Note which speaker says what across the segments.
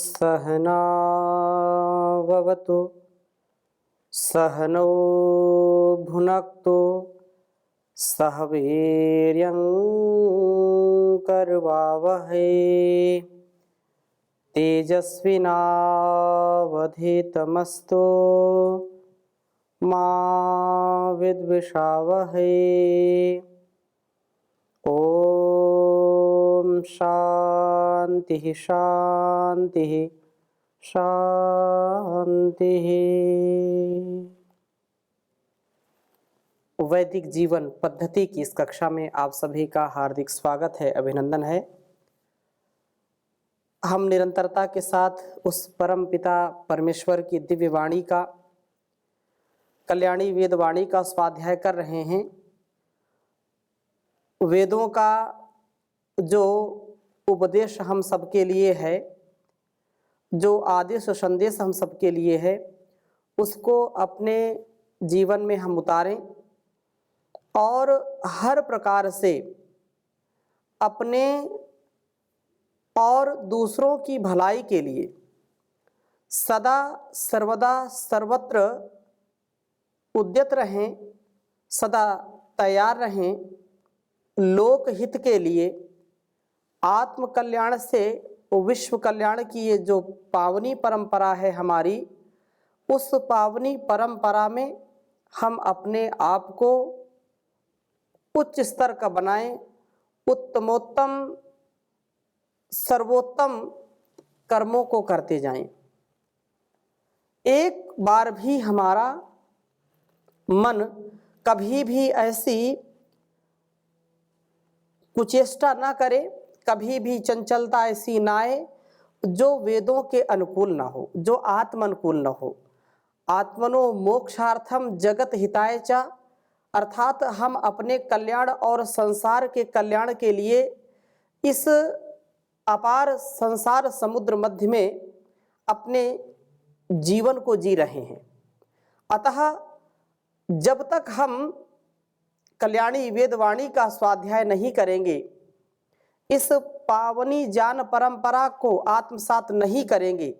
Speaker 1: सहनाववतु सहनौ भुनक्तु सह वीर्यं करवावहै तेजस्विनावधीतमस्तु मा विद्विषावहै। ओम शांति शांति शांति। वैदिक जीवन पद्धति की इस कक्षा में आप सभी का हार्दिक स्वागत है, अभिनंदन है। हम निरंतरता के साथ उस परम पिता परमेश्वर की दिव्य वाणी का, कल्याणी वेद वाणी का स्वाध्याय कर रहे हैं। वेदों का जो उपदेश हम सबके लिए है, जो आदेश और संदेश हम सबके लिए है, उसको अपने जीवन में हम उतारें और हर प्रकार से अपने और दूसरों की भलाई के लिए सदा सर्वदा सर्वत्र उद्यत रहें, सदा तैयार रहें। लोक हित के लिए, आत्म कल्याण से विश्व कल्याण की ये जो पावनी परंपरा है हमारी, उस पावनी परंपरा में हम अपने आप को उच्च स्तर का बनाएं, उत्तमोत्तम सर्वोत्तम कर्मों को करते जाएं। एक बार भी हमारा मन कभी भी ऐसी कुचेष्टा ना करे, कभी भी चंचलता ऐसी ना आए जो वेदों के अनुकूल ना हो, जो आत्म अनुकूल ना हो। आत्मनो मोक्षार्थम जगत हिताय च, अर्थात हम अपने कल्याण और संसार के कल्याण के लिए इस अपार संसार समुद्र मध्य में अपने जीवन को जी रहे हैं। अतः जब तक हम कल्याणी वेदवाणी का स्वाध्याय नहीं करेंगे, इस पावनी ज्ञान परंपरा को आत्मसात नहीं करेंगे,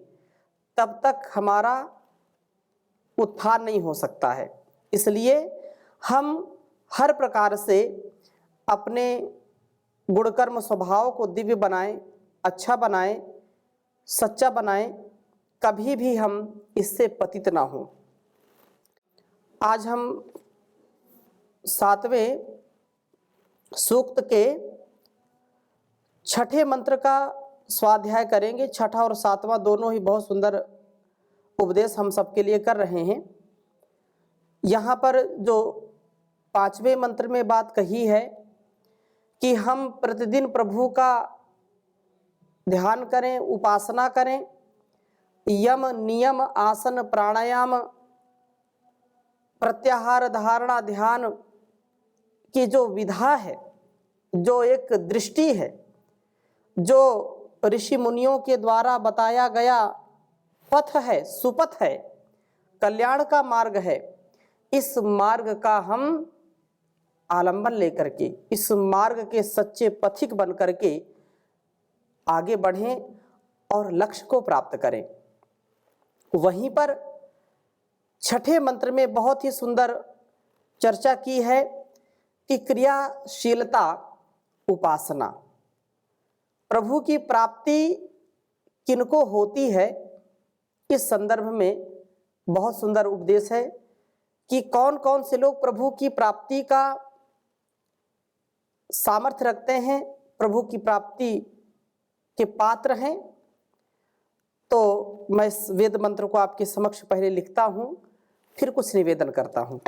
Speaker 1: तब तक हमारा उत्थान नहीं हो सकता है। इसलिए हम हर प्रकार से अपने गुणकर्म स्वभाव को दिव्य बनाएं, अच्छा बनाएं, सच्चा बनाएं, कभी भी हम इससे पतित ना हों। आज हम 7वें सूक्त के 6ठे मंत्र का स्वाध्याय करेंगे। 6ठा और 7वां दोनों ही बहुत सुंदर उपदेश हम सबके लिए कर रहे हैं। यहाँ पर जो 5वें मंत्र में बात कही है कि हम प्रतिदिन प्रभु का ध्यान करें, उपासना करें, यम नियम आसन प्राणायाम प्रत्याहार धारणा ध्यान की जो विधा है, जो एक दृष्टि है, जो ऋषि मुनियों के द्वारा बताया गया पथ है, सुपथ है, कल्याण का मार्ग है, इस मार्ग का हम आलंबन लेकर के, इस मार्ग के सच्चे पथिक बन करके आगे बढ़ें और लक्ष्य को प्राप्त करें। वहीं पर 6ठे मंत्र में बहुत ही सुंदर चर्चा की है कि क्रियाशीलता उपासना, प्रभु की प्राप्ति किनको होती है, इस संदर्भ में बहुत सुंदर उपदेश है कि कौन कौन से लोग प्रभु की प्राप्ति का सामर्थ्य रखते हैं, प्रभु की प्राप्ति के पात्र हैं। तो मैं इस वेद मंत्र को आपके समक्ष पहले लिखता हूं, फिर कुछ निवेदन करता हूं।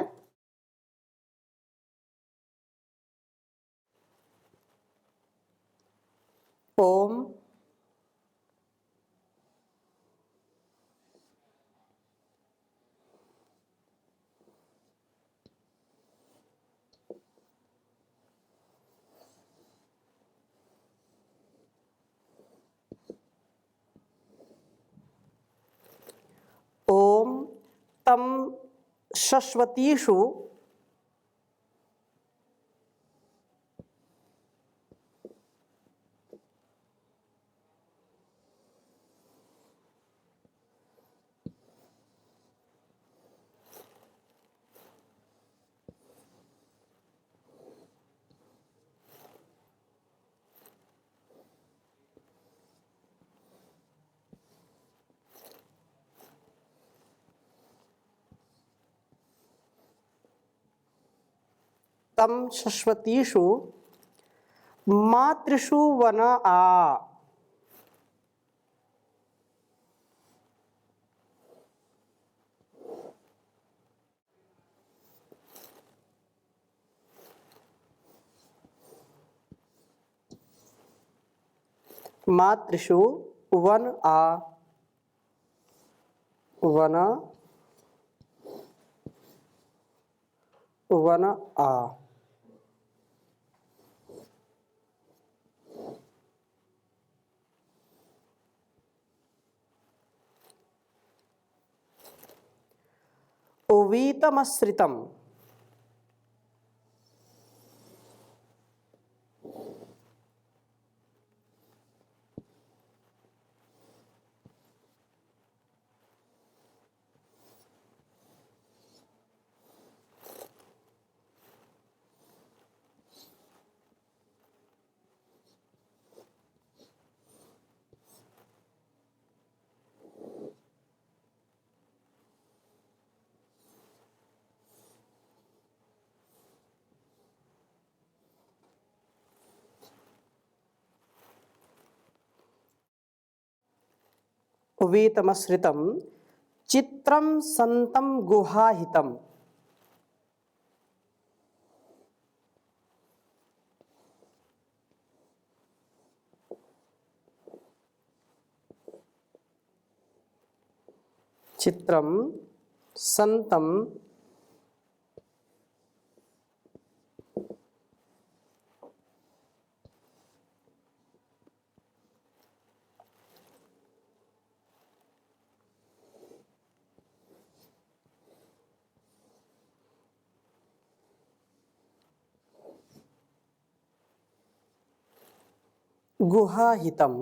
Speaker 1: ओम ओम तम शश्वतीषु तम शश्वतीषु मातृषु वन आ। मातृषु वन आ, वन वन आ। ओवीतमश्रितम, ओवीतमश्रितम चित्रम संतम गुहाहितम। चित्रम संतम गुहाहितम।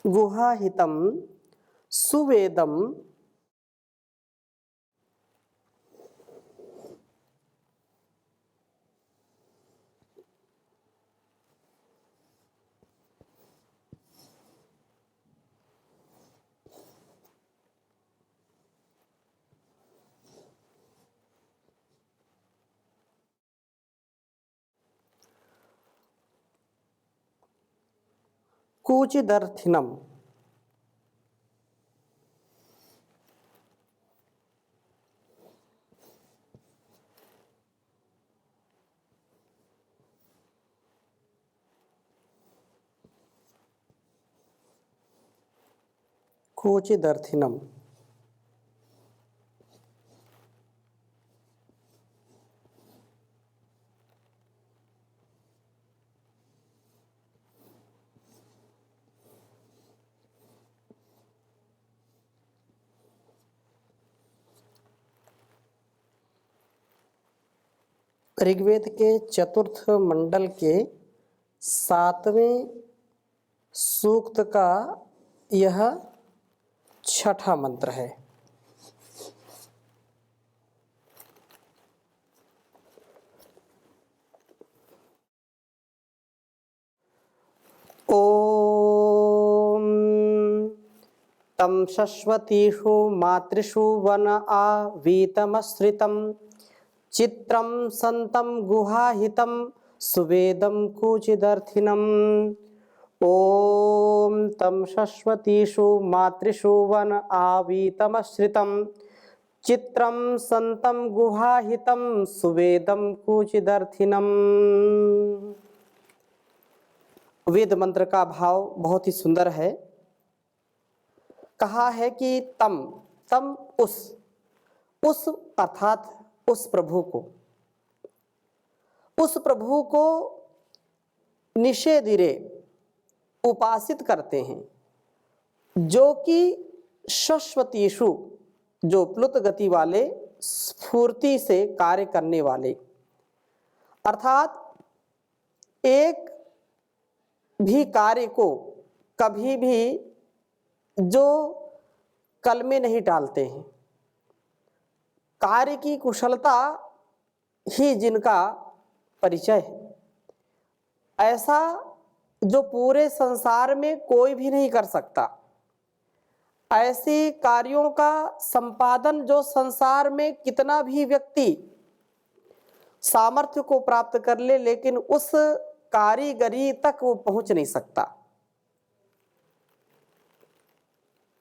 Speaker 1: गुहाहितम सुवेदम कूचिदर्थिनम। कूचिदर्थिनम। ऋग्वेद के चतुर्थ मंडल के 7वें सूक्त का यह छठा मंत्र है। ओम तम शश्वतीषु मातृषु वन आ वीतमश्रितम चित्रम संतम गुहाहितम सुवेदम कूचिदर्थिनम। ओम तम शश्वतीषु मातृषु वन आवीतमश्रितम चित्रम संतम गुहाहितम सुवेदम कूचिदर्थिनम। वेद मंत्र का भाव बहुत ही सुंदर है। कहा है कि तम तम उस अर्थात उस प्रभु को निषेधिरे उपासित करते हैं, जो कि शश्वतीषु जो प्लुत गति वाले, स्फूर्ति से कार्य करने वाले, अर्थात एक भी कार्य को कभी भी जो कल में नहीं टालते हैं, कार्य की कुशलता ही जिनका परिचय है, ऐसा जो पूरे संसार में कोई भी नहीं कर सकता। ऐसे कार्यों का संपादन जो संसार में कितना भी व्यक्ति सामर्थ्य को प्राप्त कर ले, लेकिन उस कारीगरी तक वो पहुंच नहीं सकता।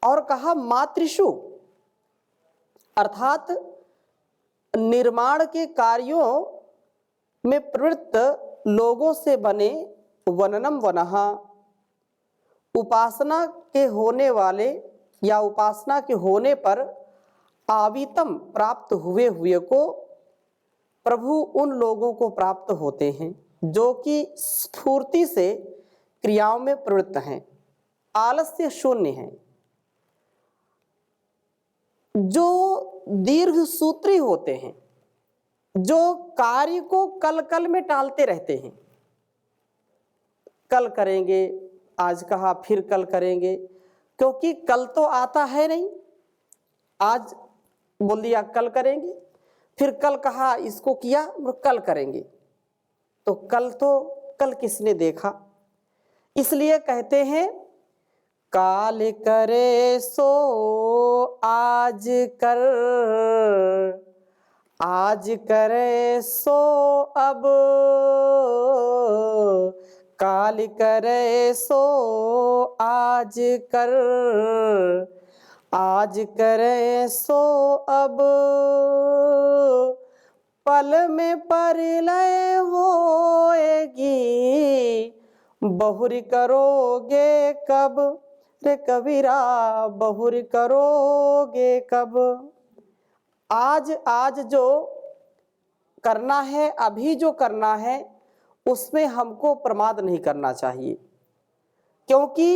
Speaker 1: और कहा मातृषु, अर्थात निर्माण के कार्यों में प्रवृत्त लोगों से बने वननम वनः, उपासना के होने वाले या उपासना के होने पर आवितम प्राप्त हुए हुए को प्रभु उन लोगों को प्राप्त होते हैं जो कि स्फूर्ति से क्रियाओं में प्रवृत्त हैं, आलस्य शून्य हैं, जो दीर्घ सूत्री होते हैं, जो कार्य को कल कल में टालते रहते हैं। कल करेंगे, आज कहा फिर कल करेंगे, क्योंकि कल तो आता है नहीं। आज बोल दिया कल करेंगे, फिर कल कहा इसको किया कल करेंगे, तो कल किसने देखा। इसलिए कहते हैं काल करे सो आज कर, आज करे सो अब, काल करे सो आज कर, आज करे सो अब, पल में परिलय होएगी, बहुरी करोगे कब रे कबीरा, बहुरी करोगे कब। आज जो करना है, अभी जो करना है, उसमें हमको प्रमाद नहीं करना चाहिए, क्योंकि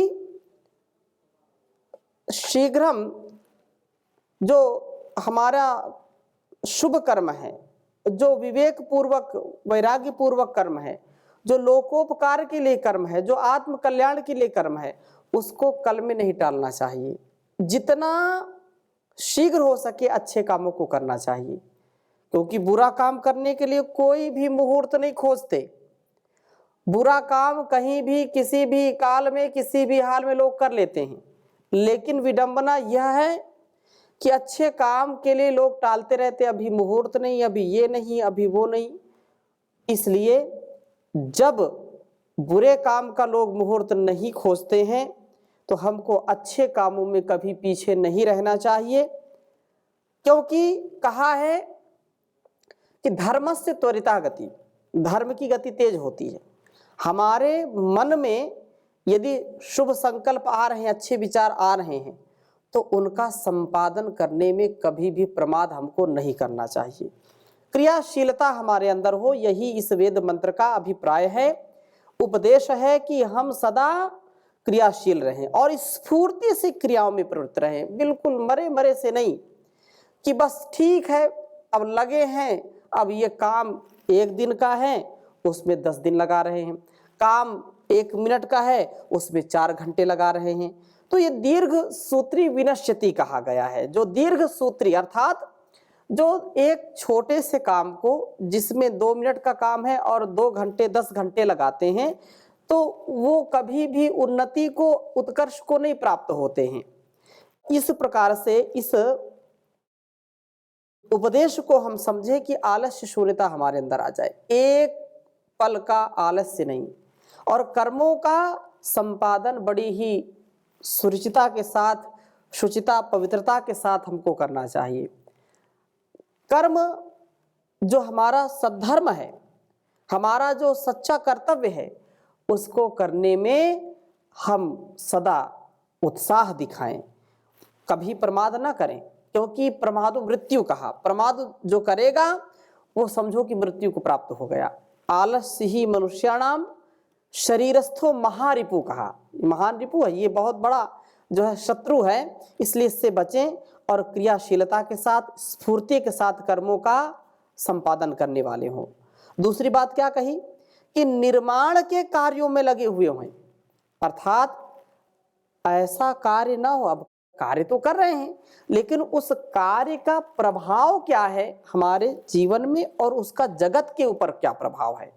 Speaker 1: शीघ्रम जो हमारा शुभ कर्म है, जो विवेक पूर्वक वैराग्य पूर्वक कर्म है, जो लोकोपकार के लिए कर्म है, जो आत्म कल्याण के लिए कर्म है, उसको कल में नहीं टालना चाहिए। जितना शीघ्र हो सके अच्छे कामों को करना चाहिए, क्योंकि बुरा काम करने के लिए कोई भी मुहूर्त नहीं खोजते। बुरा काम कहीं भी किसी भी काल में किसी भी हाल में लोग कर लेते हैं, लेकिन विडंबना यह है कि अच्छे काम के लिए लोग टालते रहते, अभी मुहूर्त नहीं, अभी ये नहीं, अभी वो नहीं। इसलिए जब बुरे काम का लोग मुहूर्त नहीं खोजते हैं तो हमको अच्छे कामों में कभी पीछे नहीं रहना चाहिए, क्योंकि कहा है कि धर्मस्य त्वरिता गति, धर्म की गति तेज होती है। हमारे मन में यदि शुभ संकल्प आ रहे हैं, अच्छे विचार आ रहे हैं, तो उनका संपादन करने में कभी भी प्रमाद हमको नहीं करना चाहिए। क्रियाशीलता हमारे अंदर हो, यही इस वेद मंत्र का अभिप्राय है, उपदेश है कि हम सदा क्रियाशील रहें और स्फूर्ति से क्रियाओं में प्रवृत्त रहें। बिल्कुल मरे मरे से नहीं कि बस ठीक है अब लगे हैं, अब ये काम 1 दिन का है उसमें 10 दिन लगा रहे हैं, काम 1 मिनट का है उसमें 4 घंटे लगा रहे हैं। तो ये दीर्घ सूत्री विनश्यति कहा गया है। जो दीर्घ सूत्री अर्थात जो एक छोटे से काम को जिसमें 2 मिनट का काम है और 2 घंटे 10 घंटे लगाते हैं, तो वो कभी भी उन्नति को, उत्कर्ष को नहीं प्राप्त होते हैं। इस प्रकार से इस उपदेश को हम समझे कि आलस्य शून्यता हमारे अंदर आ जाए, एक पल का आलस्य नहीं, और कर्मों का संपादन बड़ी ही सुरुचिता के साथ, शुचिता पवित्रता के साथ हमको करना चाहिए। कर्म जो हमारा सद्धर्म है, हमारा जो सच्चा कर्तव्य है, उसको करने में हम सदा उत्साह दिखाएं, कभी प्रमाद ना करें, क्योंकि प्रमादो मृत्यु कहा। प्रमाद जो करेगा वो समझो कि मृत्यु को प्राप्त हो गया। आलस्य ही मनुष्याणाम शरीरस्थो महारिपु कहा। महान रिपु है, ये बहुत बड़ा जो है शत्रु है, इसलिए इससे बचें और क्रियाशीलता के साथ, स्फूर्ति के साथ कर्मों का संपादन करने वाले हों। दूसरी बात क्या कही कि निर्माण के कार्यों में लगे हुए हों, अर्थात ऐसा कार्य ना हो, अब कार्य तो कर रहे हैं लेकिन उस कार्य का प्रभाव क्या है हमारे जीवन में और उसका जगत के ऊपर क्या प्रभाव है।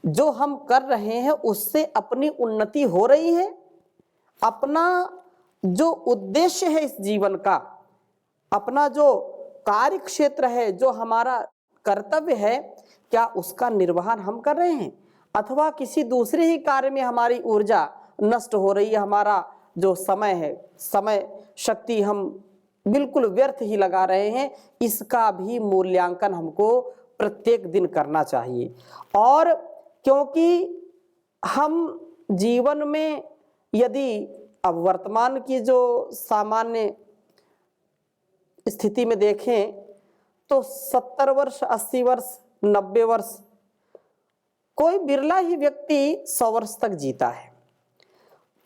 Speaker 1: जो हम कर रहे हैं उससे अपनी उन्नति हो रही है, अपना जो उद्देश्य है इस जीवन का, अपना जो कार्य क्षेत्र है, जो हमारा कर्तव्य है, क्या उसका निर्वहन हम कर रहे हैं, अथवा किसी दूसरे ही कार्य में हमारी ऊर्जा नष्ट हो रही है, हमारा जो समय है, समय शक्ति हम बिल्कुल व्यर्थ ही लगा रहे हैं। इसका भी मूल्यांकन हमको प्रत्येक दिन करना चाहिए। और क्योंकि हम जीवन में यदि अब वर्तमान की जो सामान्य स्थिति में देखें तो 70 वर्ष, 80 वर्ष, 90 वर्ष, कोई बिरला ही व्यक्ति 100 वर्ष तक जीता है।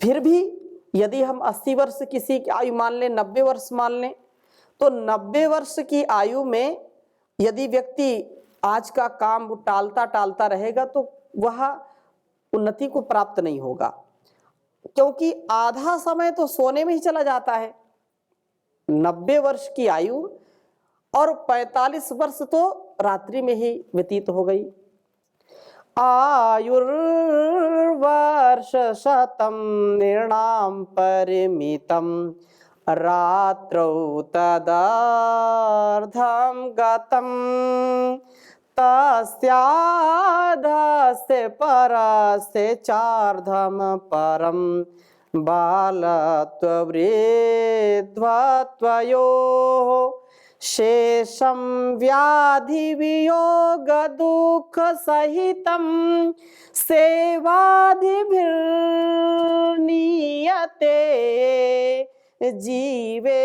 Speaker 1: फिर भी यदि हम 80 वर्ष किसी की आयु मान लें, 90 वर्ष मान लें, तो 90 वर्ष की आयु में यदि व्यक्ति आज का काम टालता टालता रहेगा तो वह उन्नति को प्राप्त नहीं होगा, क्योंकि आधा समय तो सोने में ही चला जाता है। 90 वर्ष की आयु और 45 वर्ष तो रात्रि में ही व्यतीत हो गई। आयुर्वर्ष शतम नृणाम परिमितम रात्रौ तदर्धं गतम तस्याधस्य परस्य चार्धम परम बालत्ववृद्धत्वयोः शेषं व्याधि वियोग दुःख सहितं सेवादिभिर्नीयते जीवे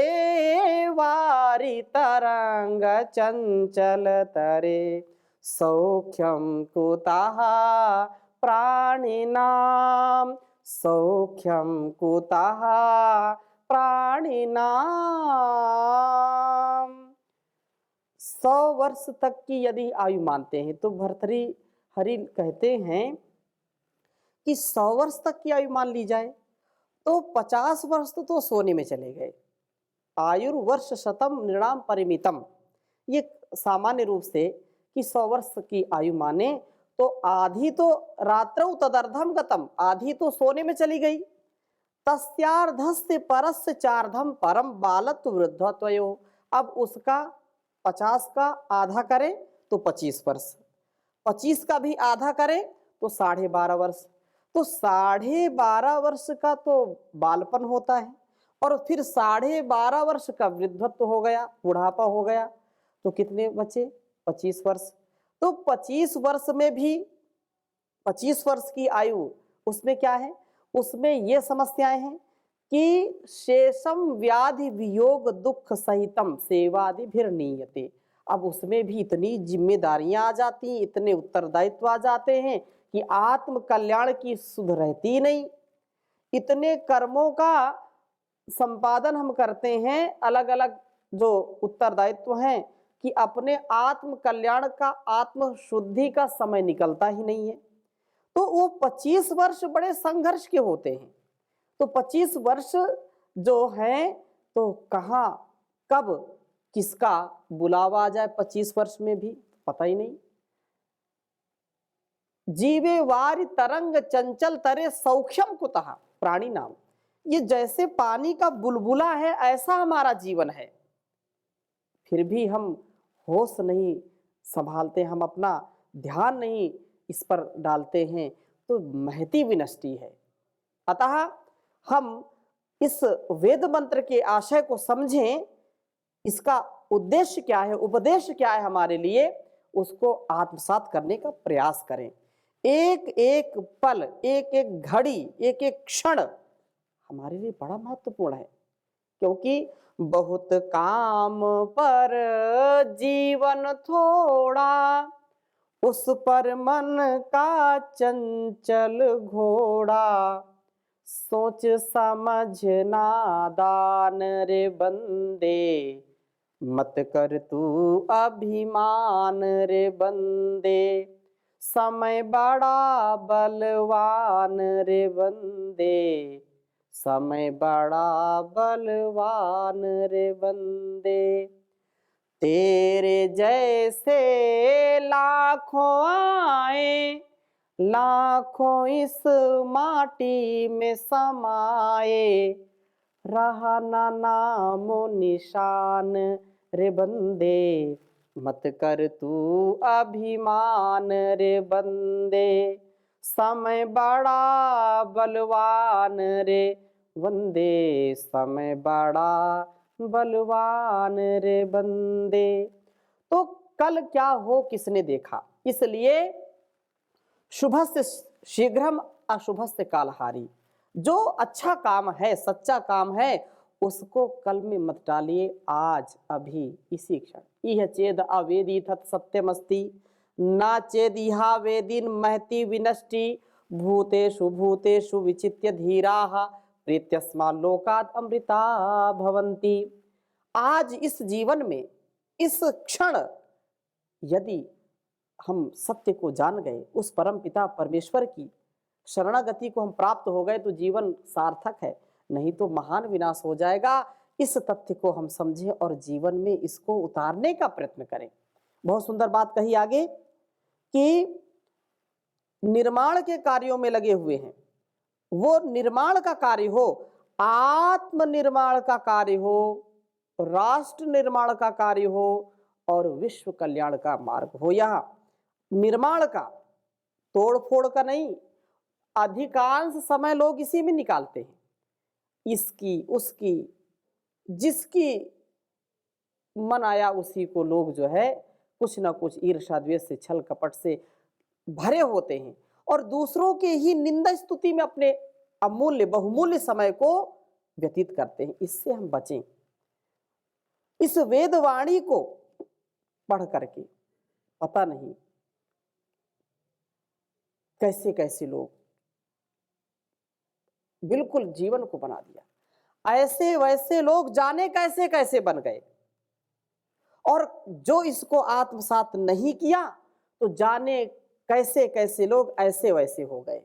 Speaker 1: वारि तरंग चंचल तरे सौख्यं कुतः प्राणिनां सौख्यं कुतः प्राणिनाम। 100 वर्ष तक की यदि आयु मानते हैं तो भर्तृहरि कहते हैं कि 100 वर्ष तक की आयु मान ली जाए तो 50 वर्ष तो सोने में चले गए। आयुर्वर्ष शतम नृणाम परिमितम, ये सामान्य रूप से कि 100 वर्ष की आयु माने तो आधी तो रात्रौ तदर्धम गतम, आधी तो सोने में चली गई। तस्यार्धस्य परस्य चार्धम परम बालत्व वृद्धत्वयो, अब उसका 50 का आधा करें तो 25 वर्ष, 25 का भी आधा करें तो 12.5 वर्ष, तो 12.5 वर्ष का तो बालपन होता है और फिर 12.5 वर्ष का वृद्धत्व हो गया, बुढ़ापा हो गया, तो कितने बचे? 25 वर्ष। तो 25 वर्ष में भी 25 वर्ष की आयु उसमें क्या है, उसमें ये समस्याएं हैं कि शेषम व्याधि वियोग दुख सहितम सेवादिभिर्नीयते, अब उसमें भी इतनी जिम्मेदारियां आ जाती, इतने उत्तरदायित्व आ जाते हैं कि आत्म कल्याण की सुध रहती नहीं। इतने कर्मों का संपादन हम करते हैं, अलग अलग जो उत्तरदायित्व हैं, कि अपने आत्म कल्याण का, आत्म शुद्धि का समय निकलता ही नहीं है। तो वो 25 वर्ष बड़े संघर्ष के होते हैं। तो 25 वर्ष जो हैं तो कहाँ कब किसका बुलावा आ जाए 25 वर्ष में भी पता ही नहीं। जीवे वारि तरंग चंचल तरे सौख्यम कुतः प्राणी नाम, ये जैसे पानी का बुलबुला है ऐसा हमारा जीवन है, फिर भी हम होश नहीं संभालते, हम अपना ध्यान नहीं इस पर डालते हैं तो महती विनष्टि है। अतः हम इस वेद मंत्र के आशय को समझें, इसका उद्देश्य क्या है, उपदेश क्या है हमारे लिए, उसको आत्मसात करने का प्रयास करें। एक एक पल, एक एक घड़ी, एक एक क्षण हमारे लिए बड़ा महत्वपूर्ण है, क्योंकि बहुत काम पर जीवन थोड़ा, उस पर मन का चंचल घोड़ा, सोच समझ नादान रे बंदे, मत कर तू अभिमान रे बंदे, समय बड़ा बलवान रे बंदे, समय बड़ा बलवान रे बंदे, तेरे जैसे लाखों आए लाखों इस माटी में समाए, रहा ना नामो निशान रे बंदे, मत कर तू अभिमान रे बंदे, समय बड़ा बलवान रे बंदे, समय बड़ा बलवान रे बंदे। तो कल क्या हो किसने देखा, इसलिए शुभस्य शीघ्रम अशुभस्य कालहारी। जो अच्छा काम है, सच्चा काम है, उसको कल में मत डालिए, आज अभी इसी क्षण। इह चेद अवेदी तत् सत्यमस्ति, ना चेद इहा वेदीन महति विनष्टि, भूतेषु भूतेषु विचित्य धीराः, प्रीत्यस्मा लोकात् अमृता भवन्ति। आज इस जीवन में, इस क्षण यदि हम सत्य को जान गए, उस परम पिता परमेश्वर की शरणागति को हम प्राप्त हो गए, तो जीवन सार्थक है, नहीं तो महान विनाश हो जाएगा। इस तथ्य को हम समझें और जीवन में इसको उतारने का प्रयत्न करें। बहुत सुंदर बात कही आगे कि निर्माण के कार्यों में लगे हुए हैं, वो निर्माण का कार्य हो, आत्मनिर्माण का कार्य हो, राष्ट्र निर्माण का कार्य हो और विश्व कल्याण का मार्ग हो। यहाँ निर्माण का, तोड़ फोड़ का नहीं, अधिकांश समय लोग इसी में निकालते हैं, इसकी उसकी, जिसकी मन आया उसी को लोग जो है कुछ ना कुछ ईर्ष्या द्वेष से, छल कपट से भरे होते हैं और दूसरों के ही निंदा स्तुति में अपने अमूल्य बहुमूल्य समय को व्यतीत करते हैं। इससे हम बचें। इस वेदवाणी को पढ़ करके पता नहीं कैसे कैसे लोग बिल्कुल जीवन को बना दिया, ऐसे वैसे लोग जाने कैसे कैसे बन गए, और जो इसको आत्मसात नहीं किया तो जाने कैसे कैसे लोग ऐसे वैसे हो गए।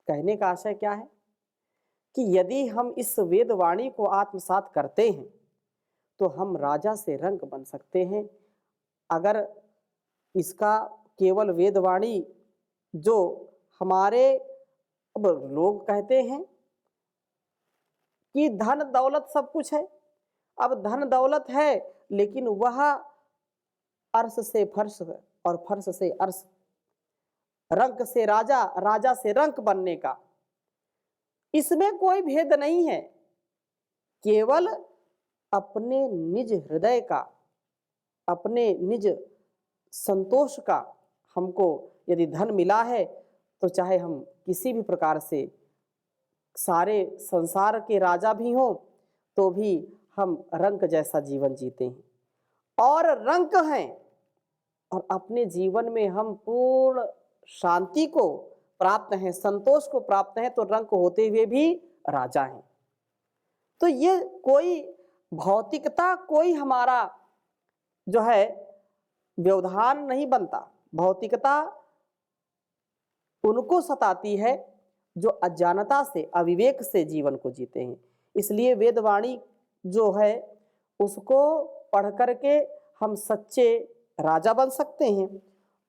Speaker 1: कहने का आशय क्या है कि यदि हम इस वेदवाणी को आत्मसात करते हैं तो हम राजा से रंक बन सकते हैं। अगर इसका केवल वेदवाणी जो हमारे, अब लोग कहते हैं कि धन दौलत सब कुछ है, अब धन दौलत है लेकिन वह अर्श से फर्श और फर्श से अर्श, रंक से राजा, राजा से रंक बनने का, इसमें कोई भेद नहीं है। केवल अपने निज हृदय का, अपने निज संतोष का हमको यदि धन मिला है तो चाहे हम किसी भी प्रकार से सारे संसार के राजा भी हों तो भी हम रंक जैसा जीवन जीते हैं, और रंक हैं और अपने जीवन में हम पूर्ण शांति को प्राप्त हैं, संतोष को प्राप्त हैं, तो रंक होते हुए भी राजा हैं। तो ये कोई भौतिकता, कोई हमारा जो है व्यवधान नहीं बनता। भौतिकता उनको सताती है जो अज्ञानता से, अविवेक से जीवन को जीते हैं। इसलिए वेदवाणी जो है उसको पढ़ करके हम सच्चे राजा बन सकते हैं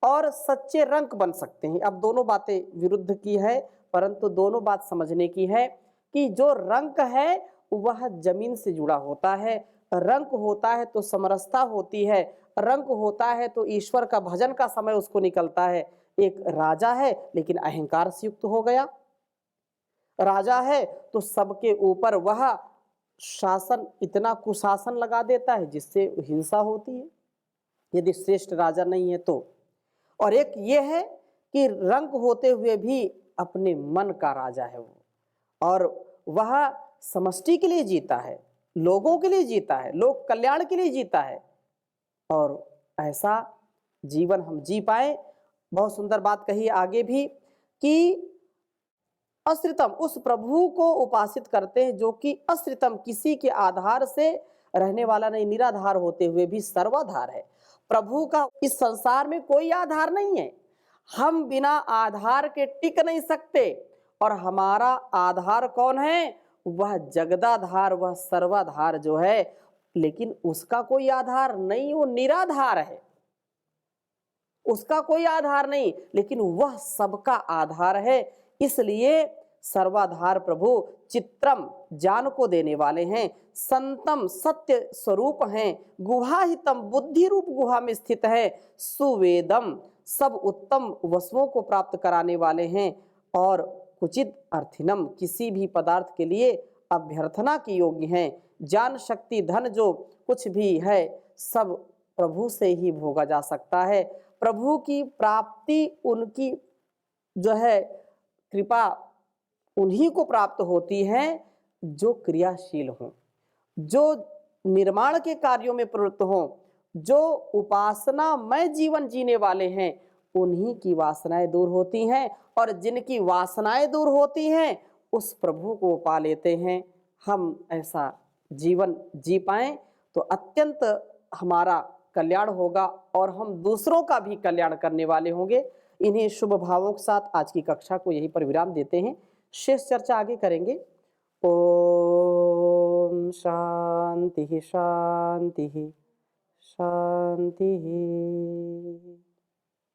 Speaker 1: और सच्चे रंक बन सकते हैं। अब दोनों बातें विरुद्ध की है, परंतु दोनों बात समझने की है कि जो रंक है वह जमीन से जुड़ा होता है, रंक होता है तो समरसता होती है, रंक होता है तो ईश्वर का भजन का समय उसको निकलता है। एक राजा है लेकिन अहंकार से युक्त हो गया, राजा है तो सबके ऊपर वह शासन, इतना कुशासन लगा देता है जिससे हिंसा होती है यदि श्रेष्ठ राजा नहीं है तो। और एक ये है कि रंक होते हुए भी अपने मन का राजा है वो, और वह समष्टि के लिए जीता है, लोगों के लिए जीता है, लोक कल्याण के लिए जीता है, और ऐसा जीवन हम जी पाए। बहुत सुंदर बात कही आगे भी कि अश्रितम, उस प्रभु को उपासित करते हैं जो कि अश्रितम, किसी के आधार से रहने वाला नहीं, निराधार होते हुए भी सर्वाधार है। प्रभु का इस संसार में कोई आधार नहीं है, हम बिना आधार के टिक नहीं सकते, और हमारा आधार कौन है? वह जगदाधार, वह सर्वाधार जो है, लेकिन उसका कोई आधार नहीं, वो निराधार है, उसका कोई आधार नहीं, लेकिन वह सबका आधार है। इसलिए सर्वाधार प्रभु चित्रम ज्ञान को देने वाले हैं, संतम सत्य स्वरूप हैं, गुहाहितम बुद्धि रूप गुहा में स्थित है, सुवेदम सब उत्तम वस्तुओं को प्राप्त कराने वाले हैं, और कुचित अर्थिनम किसी भी पदार्थ के लिए अभ्यर्थना के योग्य हैं। ज्ञान शक्ति धन जो कुछ भी है सब प्रभु से ही भोगा जा सकता है। प्रभु की प्राप्ति उनकी जो है कृपा उन्हीं को प्राप्त होती है जो क्रियाशील हों, जो निर्माण के कार्यों में प्रवृत्त हों, जो उपासनामय जीवन जीने वाले हैं, उन्हीं की वासनाएं दूर होती हैं, और जिनकी वासनाएं दूर होती हैं उस प्रभु को पा लेते हैं। हम ऐसा जीवन जी पाएं तो अत्यंत हमारा कल्याण होगा और हम दूसरों का भी कल्याण करने वाले होंगे। इन्हीं शुभ भावों के साथ आज की कक्षा को यहीं पर विराम देते हैं, शेष चर्चा आगे करेंगे। ओम शांति शांति शांति।